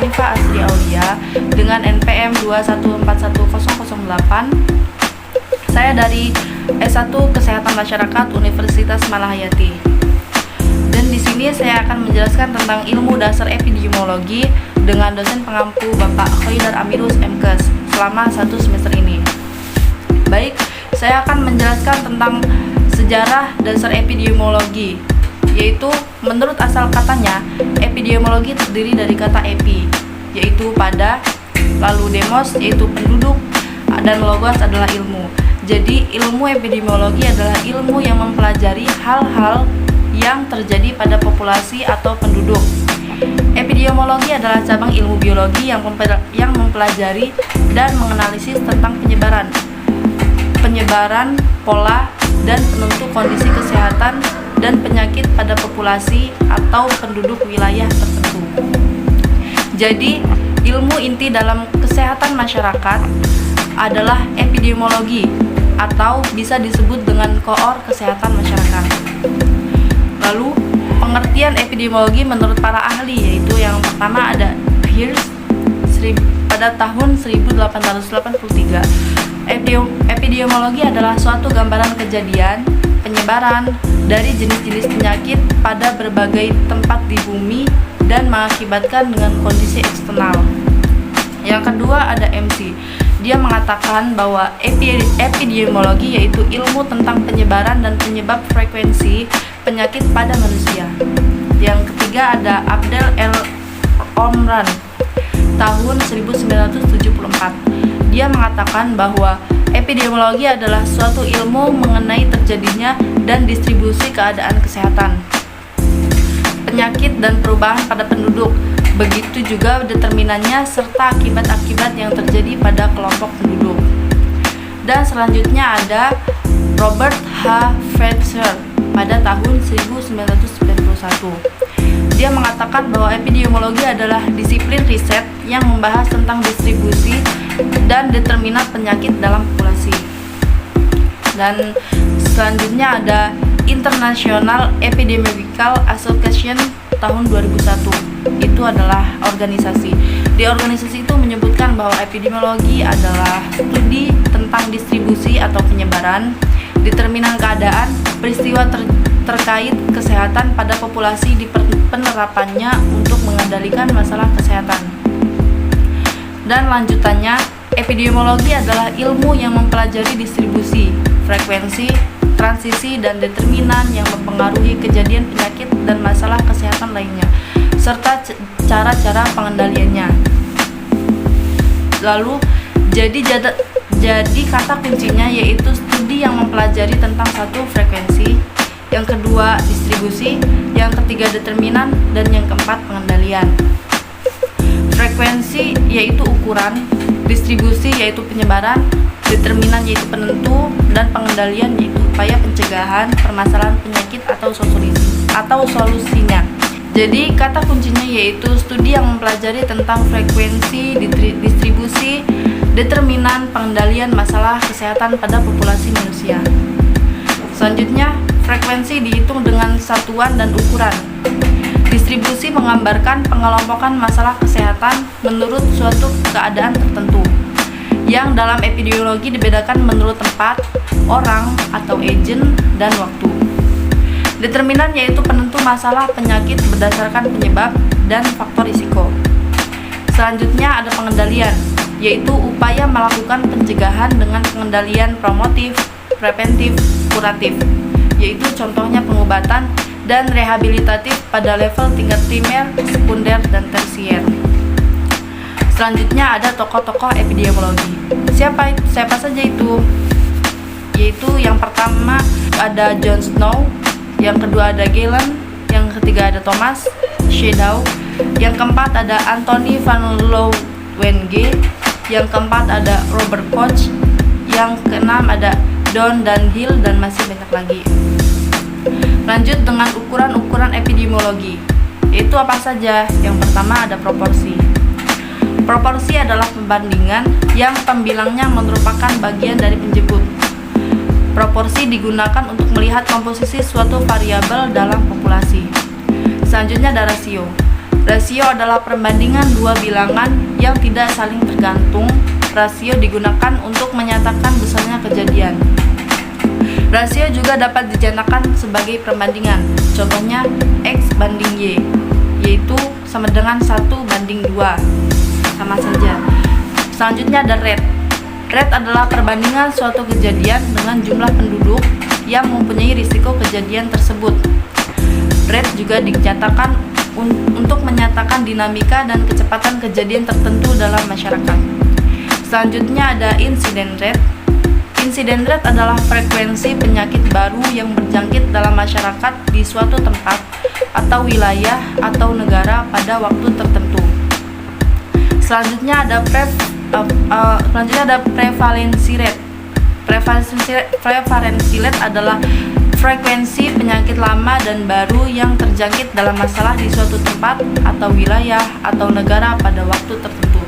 Hanifah Asri Aulia dengan NPM 2141008. Saya dari S1 Kesehatan Masyarakat Universitas Malahayati. Dan di sini saya akan menjelaskan tentang ilmu dasar epidemiologi dengan dosen pengampu Bapak Khoidar Amirus MKes selama 1 semester ini. Baik, saya akan menjelaskan tentang sejarah dasar epidemiologi, yaitu menurut asal katanya, epidemiologi terdiri dari kata epi, yaitu pada, lalu demos, yaitu penduduk, dan logos adalah ilmu. Jadi ilmu epidemiologi adalah ilmu yang mempelajari hal-hal yang terjadi pada populasi atau penduduk. Epidemiologi adalah cabang ilmu biologi yang mempelajari dan menganalisis tentang penyebaran, pola, dan penentu kondisi kesehatan dan penyakit pada populasi atau penduduk wilayah tertentu. Jadi, ilmu inti dalam kesehatan masyarakat adalah epidemiologi atau bisa disebut dengan koor kesehatan masyarakat. Lalu, pengertian epidemiologi menurut para ahli, yaitu yang pertama ada Hirsch pada tahun 1883. Epidemiologi adalah suatu gambaran kejadian, penyebaran dari jenis-jenis penyakit pada berbagai tempat di bumi dan mengakibatkan dengan kondisi eksternal. Yang kedua ada MC. Dia mengatakan bahwa epidemiologi yaitu ilmu tentang penyebaran dan penyebab frekuensi penyakit pada manusia. Yang ketiga ada Abdel El Omran tahun 1974. Dia mengatakan bahwa epidemiologi adalah suatu ilmu mengenai terjadinya dan distribusi keadaan kesehatan, penyakit dan perubahan pada penduduk. Begitu juga determinannya serta akibat-akibat yang terjadi pada kelompok penduduk. Dan selanjutnya ada Robert H. Fletcher pada tahun 1991. Dia mengatakan bahwa epidemiologi adalah disiplin riset yang membahas tentang distribusi dan determinan penyakit dalam populasi. Dan selanjutnya ada International Epidemiological Association tahun 2001. Itu adalah organisasi. Di organisasi itu menyebutkan bahwa epidemiologi adalah studi tentang distribusi atau penyebaran, determinan keadaan, peristiwa terkait kesehatan pada populasi di penerapannya untuk mengendalikan masalah kesehatan. Dan lanjutannya, epidemiologi adalah ilmu yang mempelajari distribusi, frekuensi, transisi, dan determinan yang mempengaruhi kejadian penyakit dan masalah kesehatan lainnya, serta cara-cara pengendaliannya. Lalu, jadi kata kuncinya yaitu studi yang mempelajari tentang satu frekuensi, yang kedua distribusi, yang ketiga determinan, dan yang keempat pengendalian. Frekuensi yaitu ukuran, distribusi yaitu penyebaran, determinan yaitu penentu, dan pengendalian yaitu upaya pencegahan permasalahan penyakit atau solusinya. Jadi kata kuncinya yaitu studi yang mempelajari tentang frekuensi, distribusi, determinan, pengendalian masalah kesehatan pada populasi manusia. Selanjutnya, frekuensi dihitung dengan satuan dan ukuran. Distribusi menggambarkan pengelompokan masalah kesehatan menurut suatu keadaan tertentu, yang dalam epidemiologi dibedakan menurut tempat, orang atau agen, dan waktu. Determinan yaitu penentu masalah penyakit berdasarkan penyebab dan faktor risiko. Selanjutnya ada pengendalian, yaitu upaya melakukan pencegahan dengan pengendalian promotif, preventif, kuratif, yaitu contohnya pengobatan dan rehabilitatif pada level tingkat primer, sekunder, dan tersier. Selanjutnya ada tokoh-tokoh epidemiologi. Siapa saja itu? Yaitu yang pertama ada John Snow, yang kedua ada Galen, yang ketiga ada Thomas Shadow, yang keempat ada Anthony van Leeuwenhoek, yang keempat ada Robert Koch, yang keenam ada Don Dunhill, dan masih banyak lagi. Lanjut dengan ukuran-ukuran epidemiologi, yaitu apa saja? Yang pertama ada proporsi. Proporsi adalah pembandingan yang pembilangnya merupakan bagian dari penjemput. Proporsi digunakan untuk melihat komposisi suatu variabel dalam populasi. Selanjutnya ada rasio. Rasio adalah perbandingan dua bilangan yang tidak saling tergantung. Rasio digunakan untuk menyatakan besarnya kejadian. Rasio juga dapat dinyatakan sebagai perbandingan. Contohnya X banding Y, yaitu sama dengan 1:2. Sama saja. Selanjutnya ada rate. Rate adalah perbandingan suatu kejadian dengan jumlah penduduk yang mempunyai risiko kejadian tersebut. Rate juga dinyatakan untuk menyatakan dinamika dan kecepatan kejadian tertentu dalam masyarakat. Selanjutnya ada incident rate. Incident rate adalah frekuensi penyakit baru yang berjangkit dalam masyarakat di suatu tempat atau wilayah atau negara pada waktu tertentu. Selanjutnya ada prevalensi rate. Prevalensi rate adalah frekuensi penyakit lama dan baru yang terjangkit dalam masalah di suatu tempat atau wilayah atau negara pada waktu tertentu.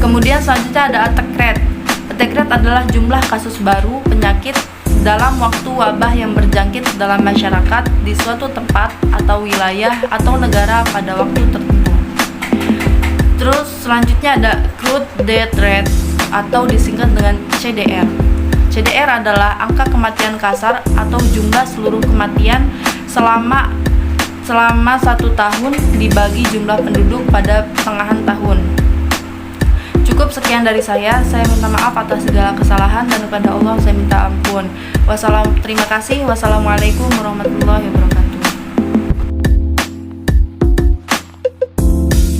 Kemudian selanjutnya ada attack rate. Attack rate adalah jumlah kasus baru penyakit dalam waktu wabah yang berjangkit dalam masyarakat di suatu tempat atau wilayah atau negara pada waktu tertentu. Terus selanjutnya ada crude death rate atau disingkat dengan CDR. CDR adalah angka kematian kasar atau jumlah seluruh kematian selama 1 tahun dibagi jumlah penduduk pada pertengahan tahun. Cukup sekian dari saya minta maaf atas segala kesalahan dan kepada Allah saya minta ampun. Terima kasih. Wassalamualaikum warahmatullahi wabarakatuh.